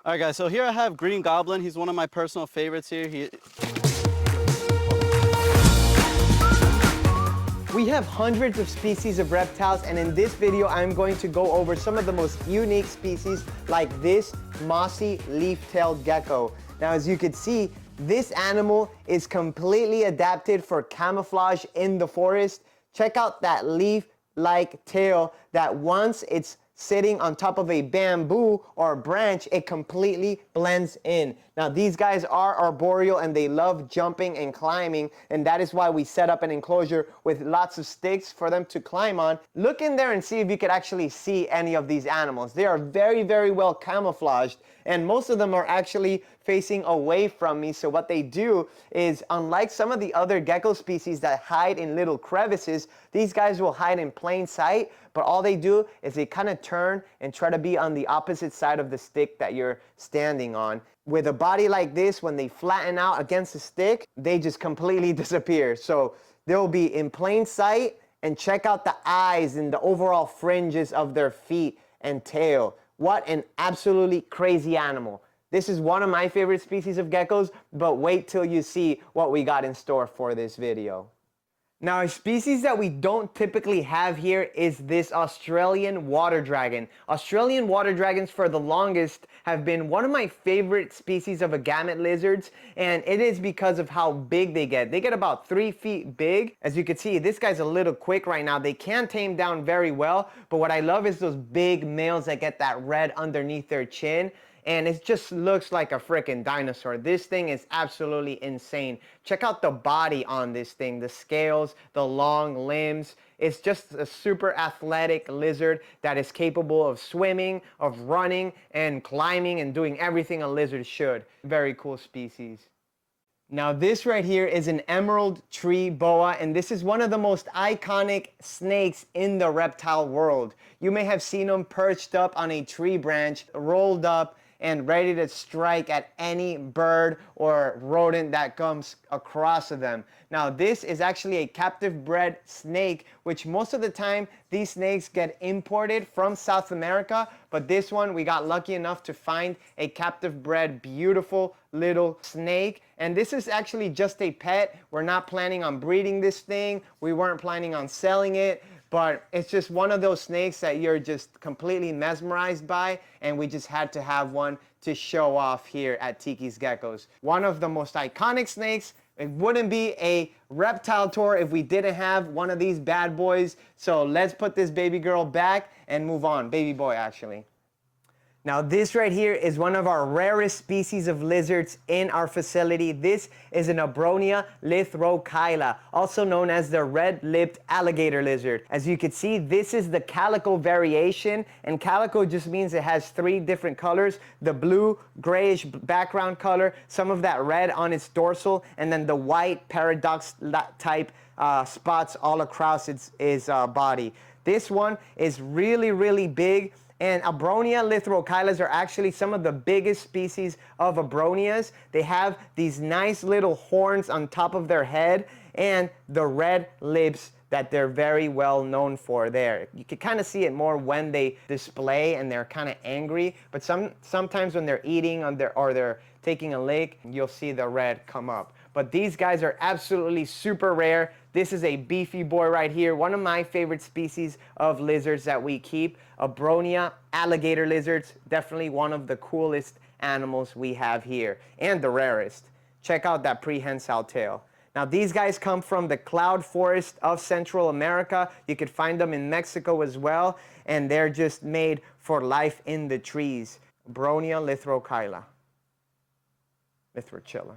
All right, guys, so here I have Green Goblin. He's one of my personal favorites here. We have hundreds of species of reptiles, and in this video, I'm going to go over some of the most unique species like this mossy leaf-tailed gecko. Now, as you can see, this animal is completely adapted for camouflage in the forest. Check out that leaf-like tail that once it's sitting on top of a bamboo or a branch, it completely blends in. Now, these guys are arboreal and they love jumping and climbing, and that is why we set up an enclosure with lots of sticks for them to climb on. Look in there and see if you could actually see any of these animals. They are very, very well camouflaged, and most of them are actually facing away from me. So what they do is, unlike some of the other gecko species that hide in little crevices, these guys will hide in plain sight, but all they do is they kind of turn and try to be on the opposite side of the stick that you're standing on. With a body like this, when they flatten out against the stick, they just completely disappear. So they'll be in plain sight, and check out the eyes and the overall fringes of their feet and tail. What an absolutely crazy animal. This is one of my favorite species of geckos, but wait till you see what we got in store for this video. Now, a species that we don't typically have here is this Australian water dragon. Australian water dragons for the longest have been one of my favorite species of agamid lizards, and it is because of how big they get. They get about 3 feet big. As you can see, this guy's a little quick right now. They can tame down very well, but what I love is those big males that get that red underneath their chin. And it just looks like a freaking dinosaur. This thing is absolutely insane. Check out the body on this thing, the scales, the long limbs. It's just a super athletic lizard that is capable of swimming, of running, and climbing, and doing everything a lizard should. Very cool species. Now, this right here is an emerald tree boa, and this is one of the most iconic snakes in the reptile world. You may have seen them perched up on a tree branch, rolled up, and ready to strike at any bird or rodent that comes across of them. Now, this is actually a captive bred snake, which most of the time these snakes get imported from South America, but this one we got lucky enough to find a captive bred beautiful little snake. And this is actually just a pet. We're not planning on breeding this thing. We weren't planning on selling it. But it's just one of those snakes that you're just completely mesmerized by, and we just had to have one to show off here at TikisGeckos. One of the most iconic snakes. It wouldn't be a reptile tour if we didn't have one of these bad boys. So let's put this baby girl back and move on. Baby boy, actually. Now, this right here is one of our rarest species of lizards in our facility. This is an Abronia lithrochyla, also known as the red-lipped alligator lizard. As you can see, this is the calico variation, and calico just means it has 3 different colors: the blue, grayish background color, some of that red on its dorsal, and then the white paradox type spots all across its body. This one is really, really big. And Abronia lithrochylas are actually some of the biggest species of Abronias. They have these nice little horns on top of their head and the red lips that they're very well known for there. You can kind of see it more when they display and they're kind of angry, but sometimes when they're eating or they're taking a lick, you'll see the red come up. But these guys are absolutely super rare. This is a beefy boy right here, one of my favorite species of lizards that we keep. Abronia alligator lizards, definitely one of the coolest animals we have here, and the rarest. Check out that prehensile tail. Now, these guys come from the cloud forest of Central America. You could find them in Mexico as well, and they're just made for life in the trees. Abronia lithrochyla. Lithrochyla.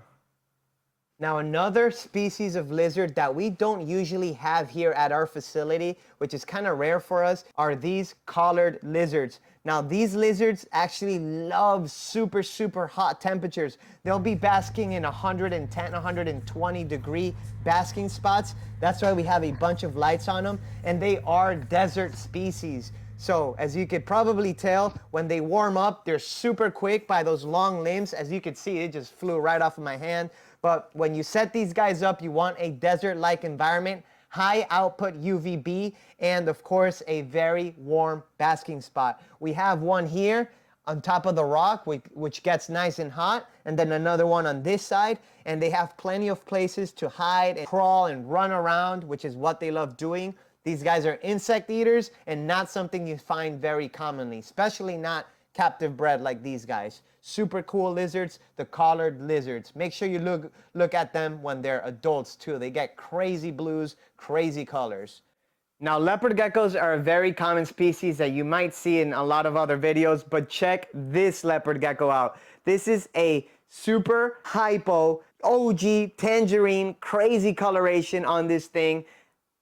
Now, another species of lizard that we don't usually have here at our facility, which is kind of rare for us, are these collared lizards. Now, these lizards actually love super, super hot temperatures. They'll be basking in 110, 120 degree basking spots. That's why we have a bunch of lights on them, and they are desert species. So, as you could probably tell, when they warm up, they're super quick by those long limbs. As you could see, it just flew right off of my hand. But when you set these guys up, you want a desert-like environment, high output UVB, and of course, a very warm basking spot. We have one here on top of the rock, which gets nice and hot, and then another one on this side, and they have plenty of places to hide and crawl and run around, which is what they love doing. These guys are insect eaters and not something you find very commonly, especially not captive bred like these guys. Super cool lizards, the collared lizards. Make sure you look at them when they're adults too. They get crazy blues, crazy colors. Now, leopard geckos are a very common species that you might see in a lot of other videos, but check this leopard gecko out. This is a super hypo, OG, tangerine, crazy coloration on this thing.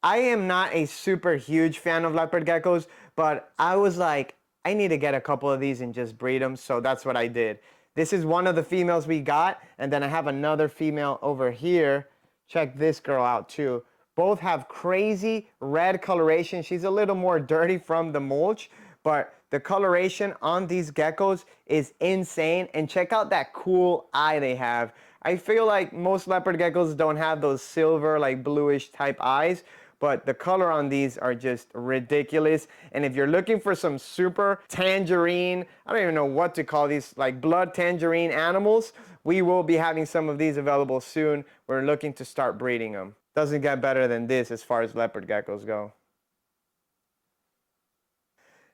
I am not a super huge fan of leopard geckos, but I was like, I need to get a couple of these and just breed them, so that's what I did. This is one of the females we got, and then I have another female over here. Check this girl out too. Both have crazy red coloration. She's a little more dirty from the mulch, but the coloration on these geckos is insane. And check out that cool eye they have. I feel like most leopard geckos don't have those silver, like bluish type eyes, but the color on these are just ridiculous. And if you're looking for some super tangerine, I don't even know what to call these, like blood tangerine animals, we will be having some of these available soon. We're looking to start breeding them. Doesn't get better than this as far as leopard geckos go.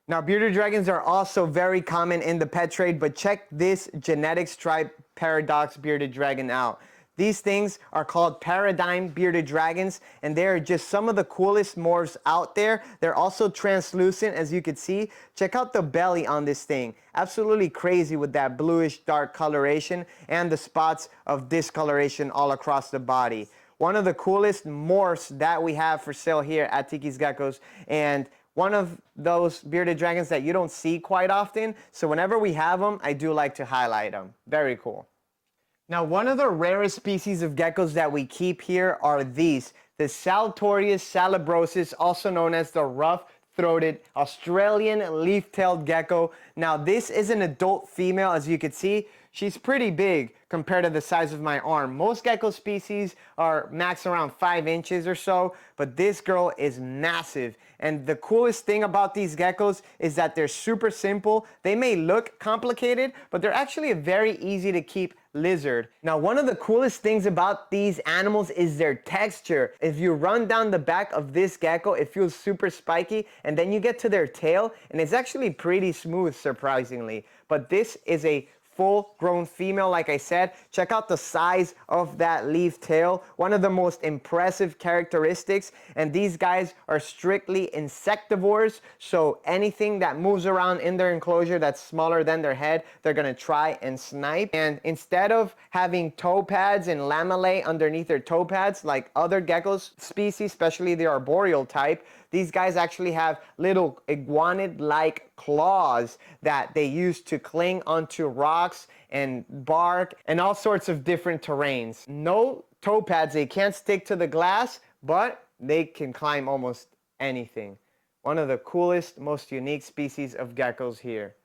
Now, bearded dragons are also very common in the pet trade, but check this genetic stripe paradox bearded dragon out. These things are called paradigm bearded dragons, and they're just some of the coolest morphs out there. They're also translucent, as you can see. Check out the belly on this thing. Absolutely crazy with that bluish dark coloration and the spots of discoloration all across the body. One of the coolest morphs that we have for sale here at TikisGeckos, and one of those bearded dragons that you don't see quite often. So whenever we have them, I do like to highlight them. Very cool. Now, one of the rarest species of geckos that we keep here are these, the Saltorius Salibrosis, also known as the rough-throated Australian leaf-tailed gecko. Now, this is an adult female, as you can see. She's pretty big compared to the size of my arm. Most gecko species are max around 5 inches or so, but this girl is massive. And the coolest thing about these geckos is that they're super simple. They may look complicated, but they're actually a very easy to keep lizard. Now, one of the coolest things about these animals is their texture. If you run down the back of this gecko, it feels super spiky, and then you get to their tail, and it's actually pretty smooth, surprisingly. But this is a full-grown female, like I said. Check out the size of that leaf tail. One of the most impressive characteristics. And these guys are strictly insectivores, so anything that moves around in their enclosure that's smaller than their head, they're gonna try and snipe. And instead of having toe pads and lamellae underneath their toe pads like other geckos species, especially the arboreal type, these guys actually have little iguanid-like claws that they use to cling onto rocks and bark and all sorts of different terrains. No toe pads, they can't stick to the glass, but they can climb almost anything. One of the coolest, most unique species of geckos here.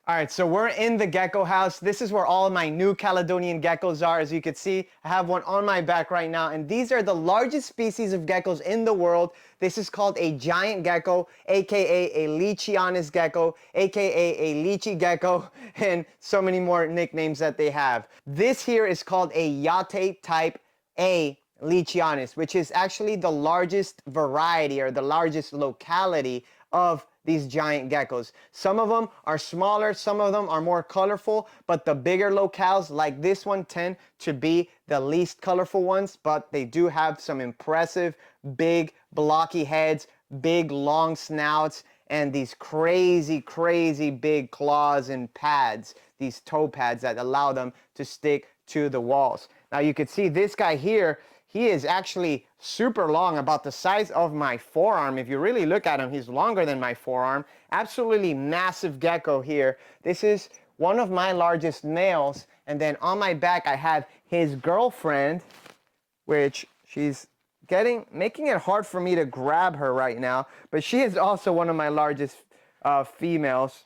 All right, so we're in the gecko house. This is where all of my new Caledonian geckos are. As you can see, I have one on my back right now, and these are the largest species of geckos in the world. This is called a giant gecko, aka a Leachianus gecko, aka a lychee gecko, and so many more nicknames that they have. This here is called a Yate type A Leachianus, which is actually the largest variety or the largest locality of these giant geckos. Some of them are smaller, some of them are more colorful, but the bigger locales like this one tend to be the least colorful ones, but they do have some impressive big blocky heads, big long snouts, and these crazy big claws and pads, these toe pads that allow them to stick to the walls. Now you can see this guy here, he is actually super long, about the size of my forearm. If you really look at him, he's longer than my forearm. Absolutely massive gecko here. This is one of my largest males. And then on my back, I have his girlfriend, which she's making it hard for me to grab her right now. But she is also one of my largest females.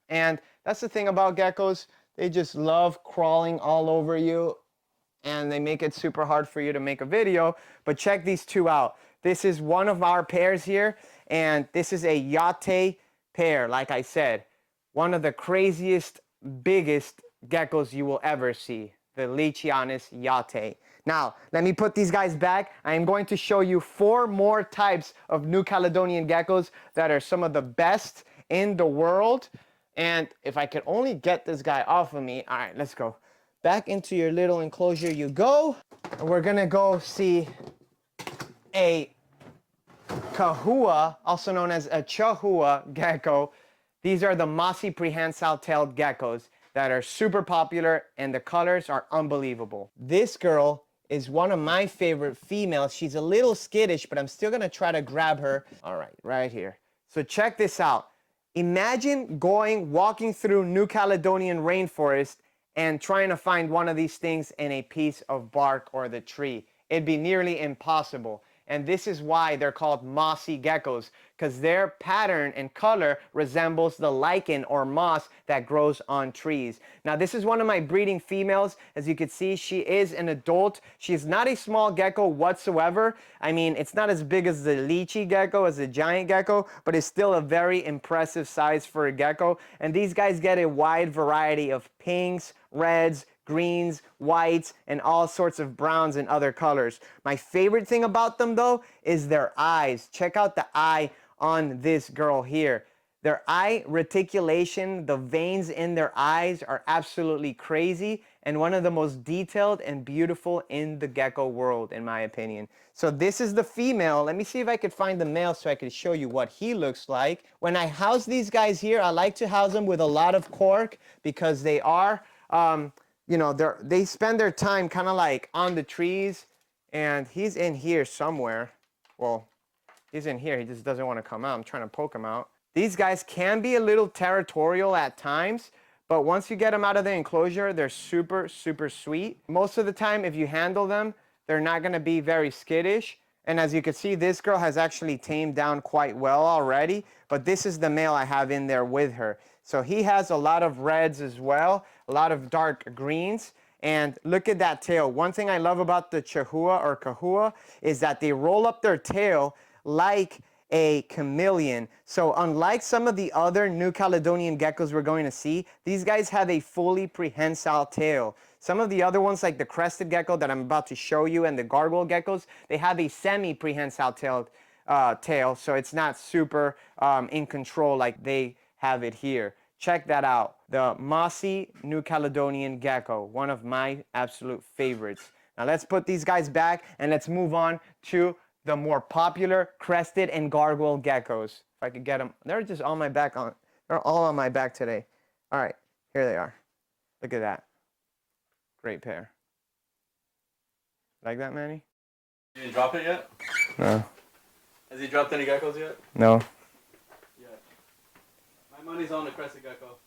And that's the thing about geckos. They just love crawling all over you, and they make it super hard for you to make a video. But check these two out. This is one of our pairs here, and this is a Yate pair, like I said. one of the craziest, biggest geckos you will ever see, the Lechianus yate. Now, let me put these guys back. I am going to show you 4 more types of New Caledonian geckos that are some of the best in the world. And if I could only get this guy off of me. All right, let's go. Back into your little enclosure you go. And we're gonna go see a Chahooa, also known as a Chahooa gecko. These are the mossy prehensile-tailed geckos that are super popular, and the colors are unbelievable. This girl is one of my favorite females. She's a little skittish, but I'm still gonna try to grab her. All right, right here. So check this out. Imagine walking through New Caledonian rainforest and trying to find one of these things in a piece of bark or the tree. It'd be nearly impossible. And this is why they're called mossy geckos, because their pattern and color resembles the lichen or moss that grows on trees. Now, this is one of my breeding females. As you can see, she is an adult. She's not a small gecko whatsoever. I mean, it's not as big as the lychee gecko, as a giant gecko, but it's still a very impressive size for a gecko. And these guys get a wide variety of pinks, reds, greens, whites, and all sorts of browns and other colors. My favorite thing about them, though, is their eyes. Check out the eye on this girl here. Their eye reticulation, the veins in their eyes are absolutely crazy, and one of the most detailed and beautiful in the gecko world, in my opinion. So this is the female. Let me see if I could find the male so I could show you what he looks like. When I house these guys here, I like to house them with a lot of cork because they are you know, they spend their time kind of like on the trees, and he's in here somewhere. Well, he's in here. He just doesn't want to come out. I'm trying to poke him out. These guys can be a little territorial at times, but once you get them out of the enclosure, they're super, super sweet. Most of the time, if you handle them, they're not going to be very skittish. And as you can see, this girl has actually tamed down quite well already, but this is the male I have in there with her. So he has a lot of reds as well, a lot of dark greens, and look at that tail. One thing I love about the Chahooa or Chahooa is that they roll up their tail like a chameleon. So unlike some of the other New Caledonian geckos we're going to see, these guys have a fully prehensile tail. Some of the other ones, like the Crested Gecko that I'm about to show you and the Gargoyle geckos, they have a semi-prehensile tail, so it's not super in control like they have it here. Check that out. The Mossy New Caledonian Gecko, one of my absolute favorites. Now let's put these guys back and let's move on to the more popular Crested and Gargoyle geckos. If I could get them. They're just on my back. They're all on my back today. All right, here they are. Look at that. Great pair. Like that, Manny? You didn't drop it yet? No. Has he dropped any geckos yet? No. Yeah. My money's on the Crested Gecko.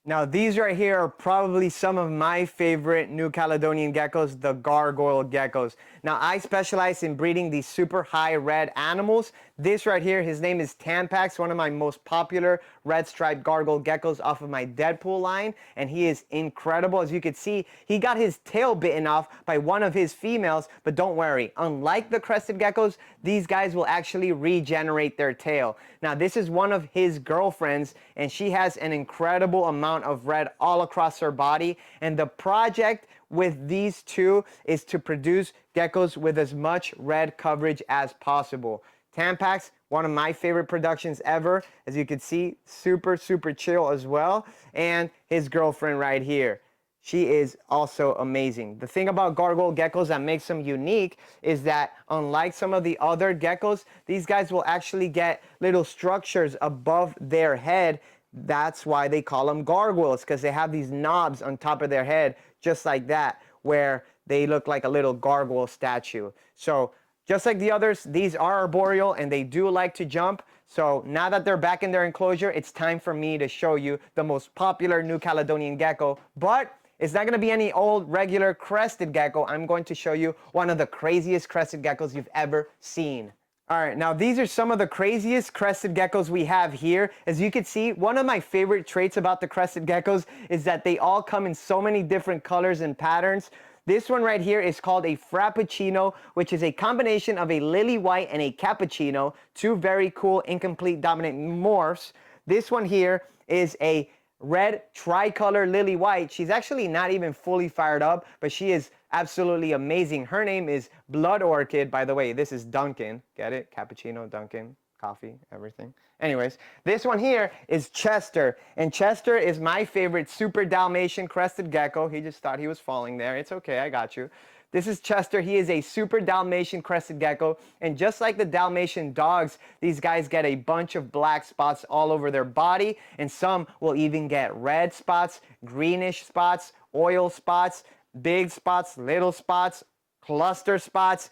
Now these right here are probably some of my favorite New Caledonian geckos, the Gargoyle geckos. Now I specialize in breeding these super high red animals. This right here, his name is Tampax, one of my most popular red striped gargoyle geckos off of my Deadpool line, and he is incredible. As you can see, he got his tail bitten off by one of his females, but don't worry, unlike the Crested geckos, these guys will actually regenerate their tail. Now this is one of his girlfriends, and she has an incredible amount of red all across her body, and the project with these two is to produce geckos with as much red coverage as possible. Tampax, one of my favorite productions ever. As you can see, super, super chill as well. And his girlfriend right here. She is also amazing. The thing about gargoyle geckos that makes them unique is that unlike some of the other geckos, these guys will actually get little structures above their head. That's why they call them gargoyles, because they have these knobs on top of their head, just like that, where they look like a little gargoyle statue. So just like the others, these are arboreal and they do like to jump. So now that they're back in their enclosure, it's time for me to show you the most popular New Caledonian gecko. But it's not going to be any old regular crested gecko. I'm going to show you one of the craziest crested geckos you've ever seen. All right, now these are some of the craziest crested geckos we have here. As you can see, one of my favorite traits about the crested geckos is that they all come in so many different colors and patterns. This one right here is called a Frappuccino, which is a combination of a lily white and a cappuccino, two very cool incomplete dominant morphs. This one here is a red tricolor lily white. She's actually not even fully fired up, but she is absolutely amazing. Her name is Blood Orchid. By the way, this is Dunkin'. Get it? Cappuccino, Dunkin', coffee, everything. Anyways, this one here is Chester, and Chester is my favorite super Dalmatian crested gecko. He just thought he was falling there. It's okay, I got you. This is Chester. He is a super Dalmatian crested gecko, and just like the Dalmatian dogs, these guys get a bunch of black spots all over their body, and some will even get red spots, greenish spots, oil spots, big spots, little spots, cluster spots,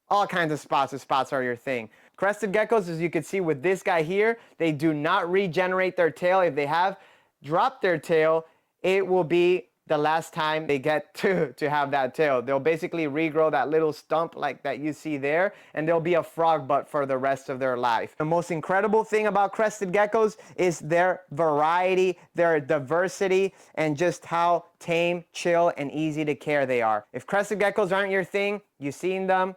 all kinds of spots. If spots are your thing. Crested geckos, as you can see with this guy here, they do not regenerate their tail. If they have dropped their tail, it will be the last time they get to have that tail. They'll basically regrow that little stump like that you see there, and they'll be a frog butt for the rest of their life. The most incredible thing about crested geckos is their variety, their diversity, and just how tame, chill, and easy to care they are. If crested geckos aren't your thing, you've seen them,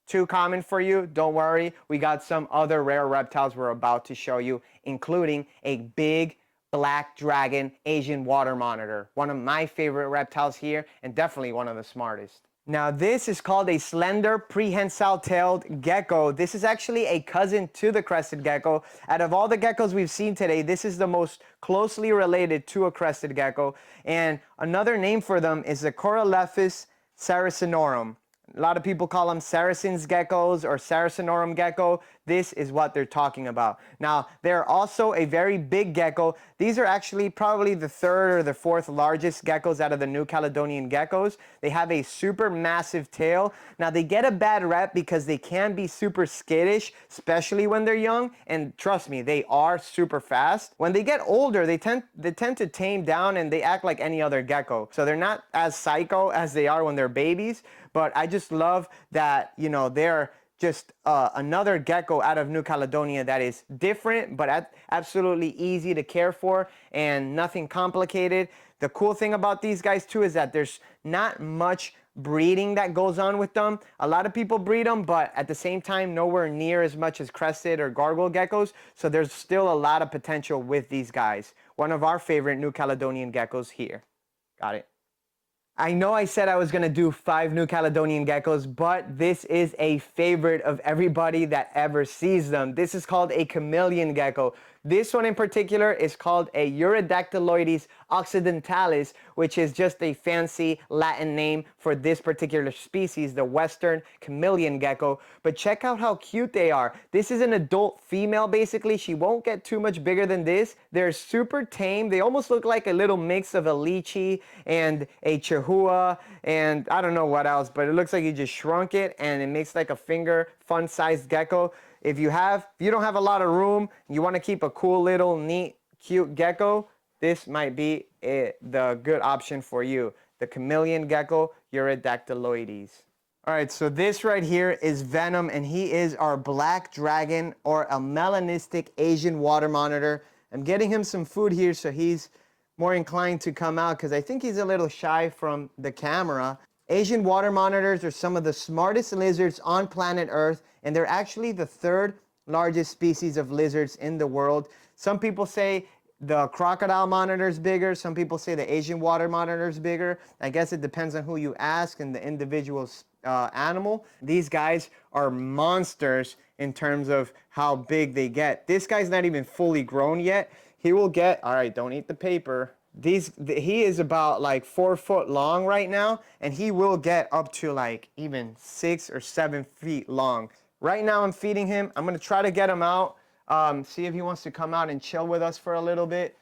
too common for you, don't worry. We got some other rare reptiles we're about to show you, including a big black dragon Asian water monitor. One of my favorite reptiles here, and definitely one of the smartest. Now this is called a slender prehensile-tailed gecko. This is actually a cousin to the crested gecko. Out of all the geckos we've seen today, this is the most closely related to a crested gecko. And another name for them is the Coryllepis saracenorum. A lot of people call them Saracens geckos or Saracenorum gecko. This is what they're talking about. Now, they're also a very big gecko. These are actually probably the third or the fourth largest geckos out of the New Caledonian Geckos. They have a super massive tail. Now, they get a bad rep because they can be super skittish, especially when they're young. And trust me, they are super fast. When they get older, they tend to tame down and they act like any other gecko. So they're not as psycho as they are when they're babies. But I just love that, you know, they're just another gecko out of New Caledonia that is different, but absolutely easy to care for and nothing complicated. The cool thing about these guys too is that there's not much breeding that goes on with them. A lot of people breed them, but at the same time, nowhere near as much as crested or gargoyle geckos. So there's still a lot of potential with these guys. One of our favorite New Caledonian geckos here. Got it. I know I said I was going to do 5 New Caledonian geckos, but this is a favorite of everybody that ever sees them. This is called a chameleon gecko. This one in particular is called a Eurodactyloides occidentalis, which is just a fancy Latin name for this particular species, the western chameleon gecko. But check out how cute they are. This is an adult female, basically. She won't get too much bigger than this. They're super tame. They almost look like a little mix of a lychee and a Chahooa and I don't know what else, but it looks like you just shrunk it and it makes like a finger fun-sized gecko. If you don't have a lot of room, you want to keep a cool little neat cute gecko, this might be the good option for you. The chameleon gecko Eurodactyloides. All right, so this right here is Venom, and he is our black dragon or a melanistic Asian water monitor. I'm getting him some food here so he's more inclined to come out because I think he's a little shy from the camera. Asian water monitors are some of the smartest lizards on planet Earth, and they're actually the 3rd largest species of lizards in the world. Some people say the crocodile monitor is bigger. Some people say the Asian water monitor is bigger. I guess it depends on who you ask and the individual animal. These guys are monsters in terms of how big they get. This guy's not even fully grown yet. He will get, all right, don't eat the paper. He is about like 4 foot long right now, and he will get up to like even 6 or 7 feet long. Right now I'm feeding him. I'm gonna try to get him out, see if he wants to come out and chill with us for a little bit.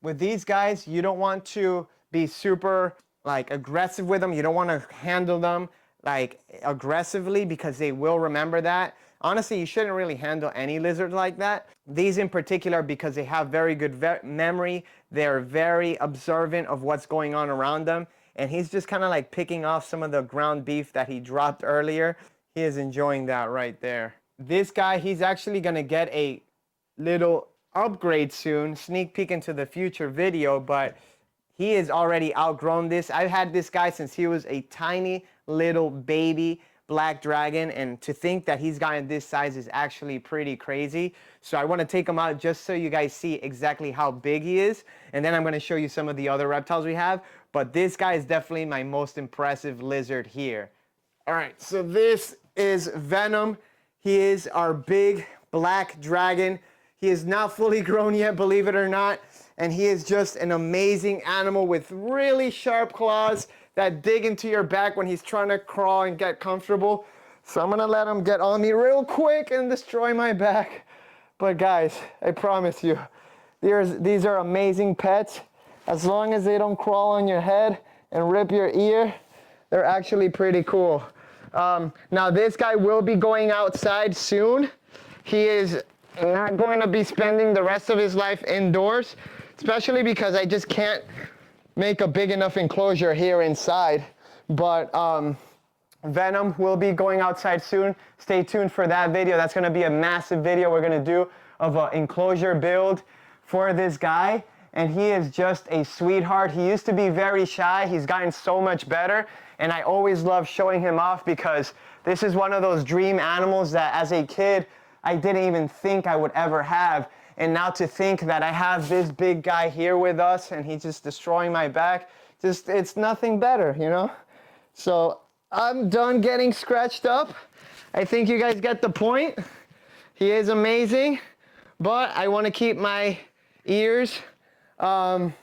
With these guys, you don't want to be super like aggressive with them. You don't want to handle them like aggressively because they will remember that. Honestly, you shouldn't really handle any lizard like that. These in particular, because they have very good memory, they're very observant of what's going on around them. And he's just kind of like picking off some of the ground beef that he dropped earlier. He is enjoying that right there. This guy, he's actually gonna get a little upgrade soon, sneak peek into the future video, but he is already outgrown this. I've had this guy since he was a tiny little baby. black dragon, and to think that he's gotten this size is actually pretty crazy. So I want to take him out just so you guys see exactly how big he is, and then I'm going to show you some of the other reptiles we have. But this guy is definitely my most impressive lizard here. All right, so this is Venom. He is our big black dragon. He is not fully grown yet, believe it or not, and he is just an amazing animal with really sharp claws that dig into your back when he's trying to crawl and get comfortable. So I'm gonna let him get on me real quick and destroy my back. But guys, I promise you, these are amazing pets. As long as they don't crawl on your head and rip your ear, they're actually pretty cool. Now this guy will be going outside soon. He is not going to be spending the rest of his life indoors, especially because I just can't make a big enough enclosure here inside. But Venom will be going outside soon. Stay tuned for that video. That's gonna be a massive video we're gonna do of an enclosure build for this guy. And he is just a sweetheart. He used to be very shy. He's gotten so much better. And I always love showing him off because this is one of those dream animals that as a kid, I didn't even think I would ever have. And now to think that I have this big guy here with us and he's just destroying my back, it's nothing better, you know? So I'm done getting scratched up. I think you guys get the point. He is amazing, but I want to keep my ears. And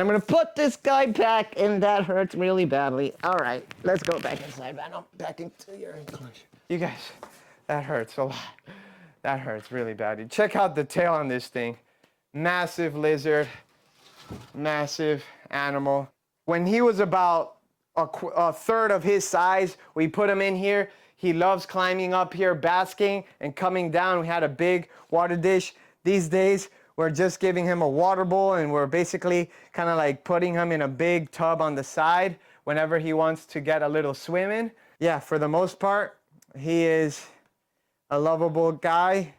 I'm gonna put this guy back, and that hurts really badly. All right, let's go back inside, Venom. Back into your enclosure. You guys, that hurts a lot. That hurts really badly. Check out the tail on this thing. Massive lizard, massive animal. When he was about a third of his size, we put him in here. He loves climbing up here, basking, and coming down. We had a big water dish. These days, we're just giving him a water bowl, and we're basically kind of like putting him in a big tub on the side whenever he wants to get a little swim in. Yeah, for the most part, he is a lovable guy.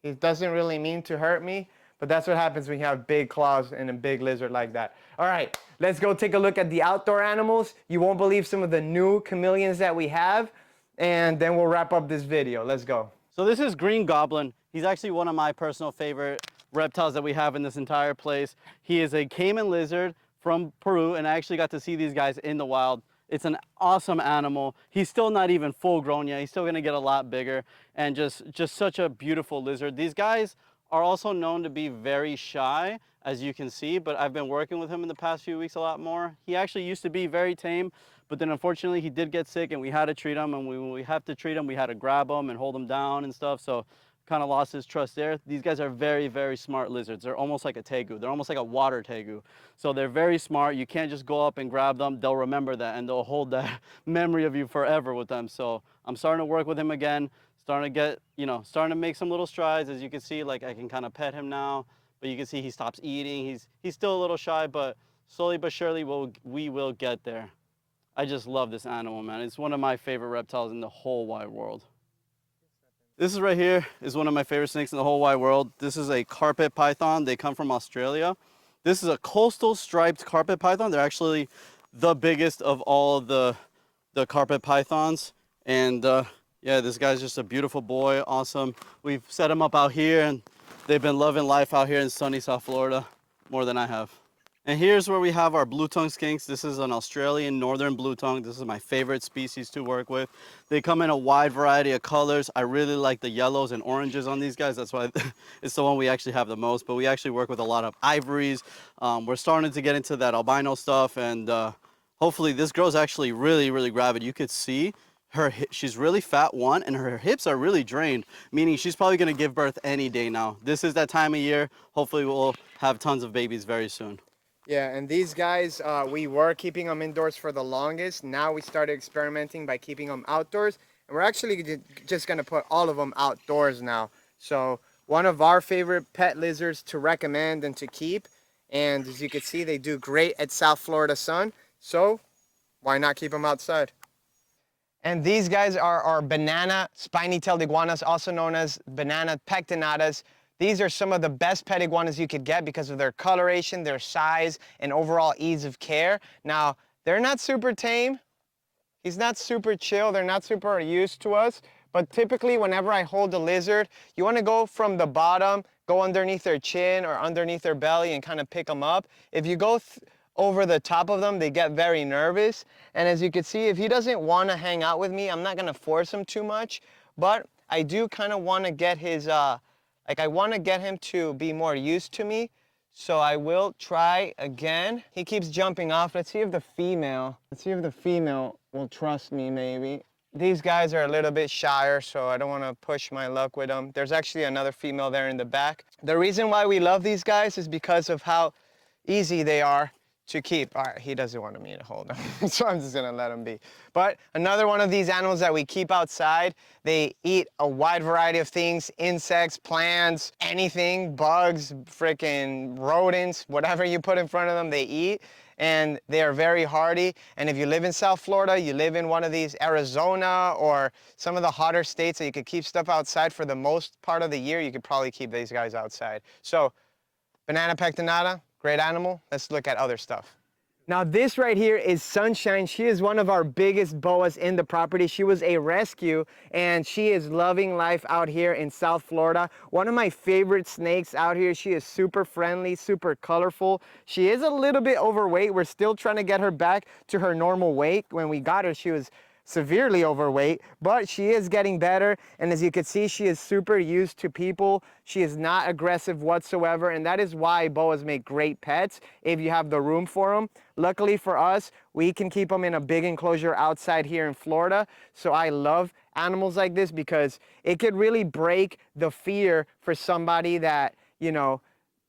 He doesn't really mean to hurt me, but that's what happens when you have big claws and a big lizard like that. All right, let's go take a look at the outdoor animals. You won't believe some of the new chameleons that we have, and then we'll wrap up this video. Let's go. So this is Green Goblin. He's actually one of my personal favorite reptiles that we have in this entire place. He is a caiman lizard from Peru, and I actually got to see these guys in the wild. It's an awesome animal. He's still not even full grown yet. He's still gonna get a lot bigger, and just such a beautiful lizard. These guys are also known to be very shy, as you can see, but I've been working with him in the past few weeks a lot more. He actually used to be very tame, but then unfortunately he did get sick and we had to treat him, and when we have to treat him, we had to grab him and hold him down and stuff, so kind of lost his trust there. These guys are very, very smart lizards. They're almost like a tegu. They're almost like a water tegu. So they're very smart. You can't just go up and grab them. They'll remember that, and they'll hold that memory of you forever with them. So I'm starting to work with him again, starting to get, starting to make some little strides. As you can see, like I can kind of pet him now, but you can see he stops eating. He's still a little shy, but slowly but surely we will get there. I just love this animal, man. It's one of my favorite reptiles in the whole wide world. This is right here is one of my favorite snakes in the whole wide world. This is a carpet python. They come from Australia. This is a coastal striped carpet python. They're actually the biggest of all the carpet pythons. And yeah, this guy's just a beautiful boy, awesome. We've set him up out here, and they've been loving life out here in sunny South Florida more than I have. And here's where we have our blue-tongue skinks. This is an Australian northern blue-tongue. This is my favorite species to work with. They come in a wide variety of colors. I really like the yellows and oranges on these guys. That's why it's the one we actually have the most, but we actually work with a lot of ivories. We're starting to get into that albino stuff, and hopefully this girl's actually really, really gravid. You could see she's really fat, one, and her hips are really drained, meaning she's probably gonna give birth any day now. This is that time of year. Hopefully we'll have tons of babies very soon. Yeah, and these guys, we were keeping them indoors for the longest. Now we started experimenting by keeping them outdoors. And we're actually just going to put all of them outdoors now. So one of our favorite pet lizards to recommend and to keep. And as you can see, they do great at South Florida sun. So why not keep them outside? And these guys are our banana spiny-tailed iguanas, also known as banana pectinadas. These are some of the best pet iguanas you could get because of their coloration, their size, and overall ease of care. Now, they're not super tame. He's not super chill. They're not super used to us. But typically, whenever I hold a lizard, you want to go from the bottom, go underneath their chin or underneath their belly and kind of pick them up. If you go over the top of them, they get very nervous. And as you can see, if he doesn't want to hang out with me, I'm not going to force him too much. But I do kind of want to get his, I want to get him to be more used to me. So I will try again. He keeps jumping off. Let's see if the female will trust me maybe. These guys are a little bit shyer, so I don't want to push my luck with them. There's actually another female there in the back. The reason why we love these guys is because of how easy they are to keep. All right, he doesn't want me to hold him, so I'm just gonna let him be. But another one of these animals that we keep outside, they eat a wide variety of things, insects, plants, anything, bugs, freaking rodents, whatever you put in front of them, they eat. And they are very hardy. And if you live in South Florida, you live in one of these Arizona or some of the hotter states that you could keep stuff outside for the most part of the year, you could probably keep these guys outside. So, banana pectinada, great animal. Let's look at other stuff. Now this right here is Sunshine. She is one of our biggest boas in the property. She was a rescue and she is loving life out here in South Florida. One of my favorite snakes out here. She is super friendly, super colorful. She is a little bit overweight. We're still trying to get her back to her normal weight. When we got her, she was severely overweight, but she is getting better. And as you can see, she is super used to people. She is not aggressive whatsoever. And that is why boas make great pets if you have the room for them. Luckily for us, we can keep them in a big enclosure outside here in Florida. So I love animals like this because it could really break the fear for somebody that, you know,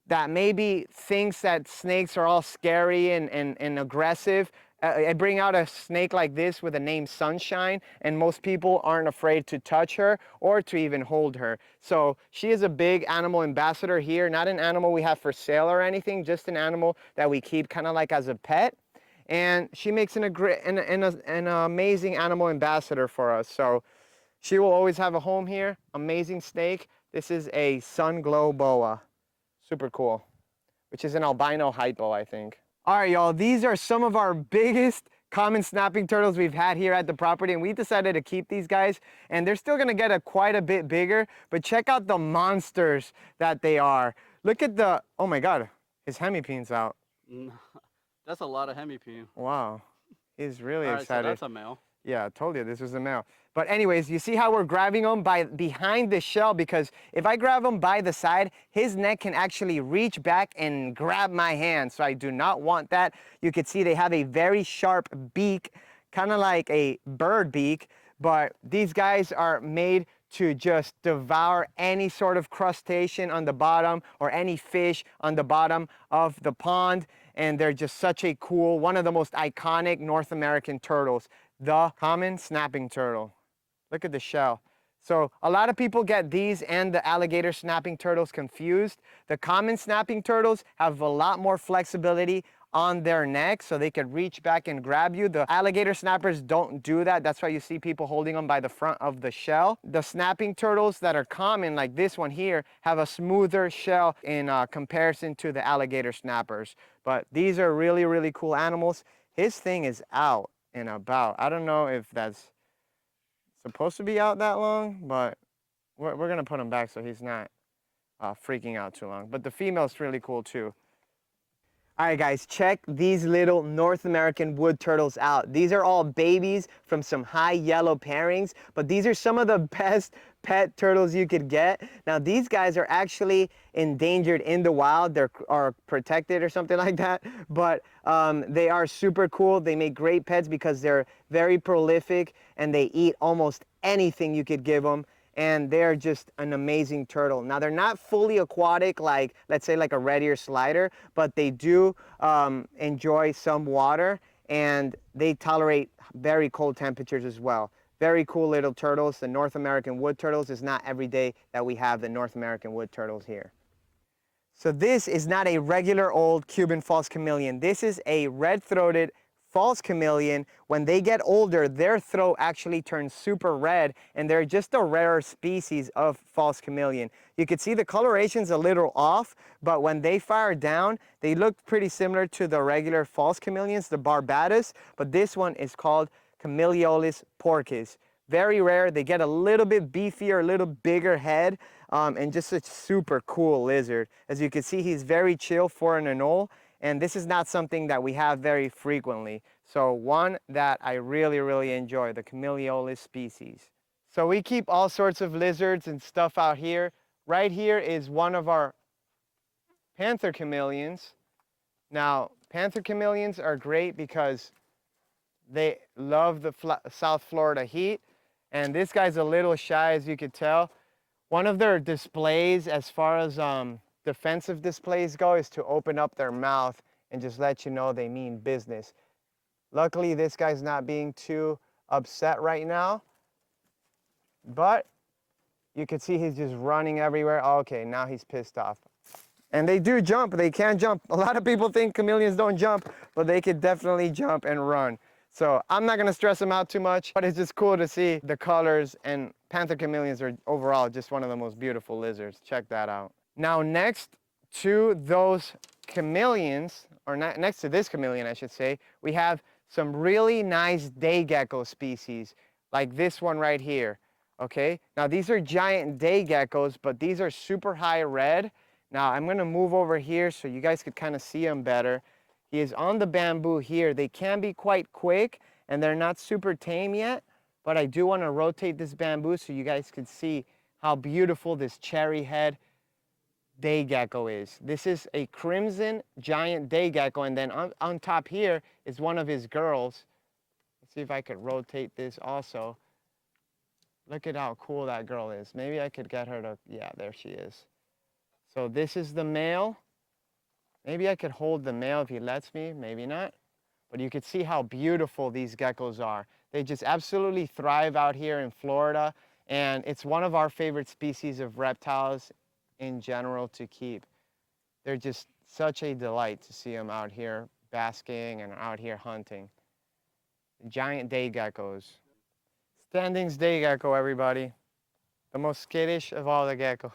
that maybe thinks that snakes are all scary and aggressive. I bring out a snake like this with the name Sunshine, and most people aren't afraid to touch her or to even hold her. So she is a big animal ambassador here, not an animal we have for sale or anything, just an animal that we keep kind of like as a pet. And she makes an amazing animal ambassador for us. So she will always have a home here. Amazing snake. This is a sun glow boa. Super cool, which is an albino hypo, I think. All right, y'all, these are some of our biggest common snapping turtles we've had here at the property, and we decided to keep these guys, and they're still gonna get quite a bit bigger, but check out the monsters that they are. Look at the, oh my God, his hemipene's out. That's a lot of hemipene. Wow, he's really All right, excited. so that's a male. Yeah, I told you this was a male. But anyways, you see how we're grabbing him by behind the shell, because if I grab him by the side, his neck can actually reach back and grab my hand. So I do not want that. You can see they have a very sharp beak, kind of like a bird beak, but these guys are made to just devour any sort of crustacean on the bottom or any fish on the bottom of the pond. And they're just such a cool, one of the most iconic North American turtles, the common snapping turtle. Look at the shell. So a lot of people get these and the alligator snapping turtles confused. The common snapping turtles have a lot more flexibility on their neck, so they could reach back and grab you. The alligator snappers don't do that. That's why you see people holding them by the front of the shell. The snapping turtles that are common, like this one here, have a smoother shell in comparison to the alligator snappers. But these are really, really cool animals. His thing is out and about. I don't know if that's supposed to be out that long, but we're gonna put him back so he's not freaking out too long. But the female's really cool too. All right, guys, check these little North American wood turtles out. These are all babies from some high yellow pairings, but these are some of the best pet turtles you could get. Now, these guys are actually endangered in the wild. They are protected or something like that, but they are super cool. They make great pets because they're very prolific and they eat almost anything you could give them. And they're just an amazing turtle. Now, they're not fully aquatic like, let's say, like a red ear slider, but they do enjoy some water, and they tolerate very cold temperatures as well. Very cool little turtles. The North American wood turtles is not every day that we have the North American wood turtles here. So this is not a regular old Cuban false chameleon. This is a red-throated false chameleon. When they get older, their throat actually turns super red, and they're just a rarer species of false chameleon. You can see the coloration's a little off, but when they fire down, they look pretty similar to the regular false chameleons, the barbatus, but this one is called Cameliolis porcus. Very rare. They get a little bit beefier, a little bigger head, and just a super cool lizard. As you can see, he's very chill for an anole, and this is not something that we have very frequently. So one that I really, really enjoy, the Cameliolis species. So we keep all sorts of lizards and stuff out here. Right here is one of our Panther chameleons. Now, Panther chameleons are great because they love the South Florida heat. And this guy's a little shy, as you could tell. One of their displays, as far as defensive displays go, is to open up their mouth and just let you know they mean business. Luckily, this guy's not being too upset right now. But you can see he's just running everywhere. Okay, now he's pissed off. And they do jump. They can jump. A lot of people think chameleons don't jump, but they could definitely jump and run. So I'm not gonna stress them out too much, but it's just cool to see the colors, and Panther chameleons are overall just one of the most beautiful lizards. Check that out. Now next to those chameleons, or next to this chameleon I should say, we have some really nice day gecko species, like this one right here, okay? Now these are giant day geckos, but these are super high red. Now I'm gonna move over here so you guys could kind of see them better. He is on the bamboo here. They can be quite quick and they're not super tame yet, but I do want to rotate this bamboo so you guys can see how beautiful this cherry head day gecko is. This is a crimson giant day gecko, and then on top here is one of his girls. Let's see if I could rotate this also. Look at how cool that girl is. Maybe I could get her to, yeah, there she is. So this is the male. Maybe I could hold the male if he lets me, maybe not. But you could see how beautiful these geckos are. They just absolutely thrive out here in Florida, and it's one of our favorite species of reptiles in general to keep. They're just such a delight to see them out here basking and out here hunting. Giant day geckos. Standings day gecko, everybody. The most skittish of all the geckos.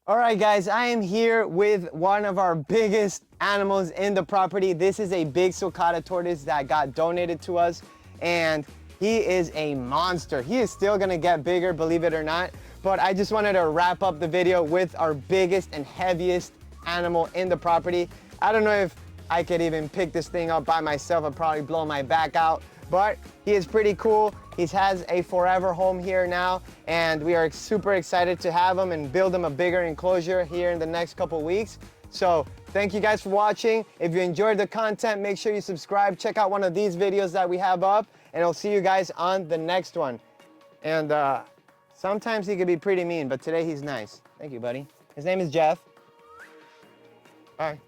All right, guys, I am here with one of our biggest animals in the property. This is a big sulcata tortoise that got donated to us, and he is a monster. He is still gonna get bigger, believe it or not, but I just wanted to wrap up the video with our biggest and heaviest animal in the property. I don't know if I could even pick this thing up by myself. I'd probably blow my back out, but he is pretty cool. He has a forever home here now, and we are super excited to have him and build him a bigger enclosure here in the next couple weeks. So thank you guys for watching. If you enjoyed the content, make sure you subscribe. Check out one of these videos that we have up, and I'll see you guys on the next one. And sometimes he can be pretty mean, but today he's nice. Thank you, buddy. His name is Jeff. Bye.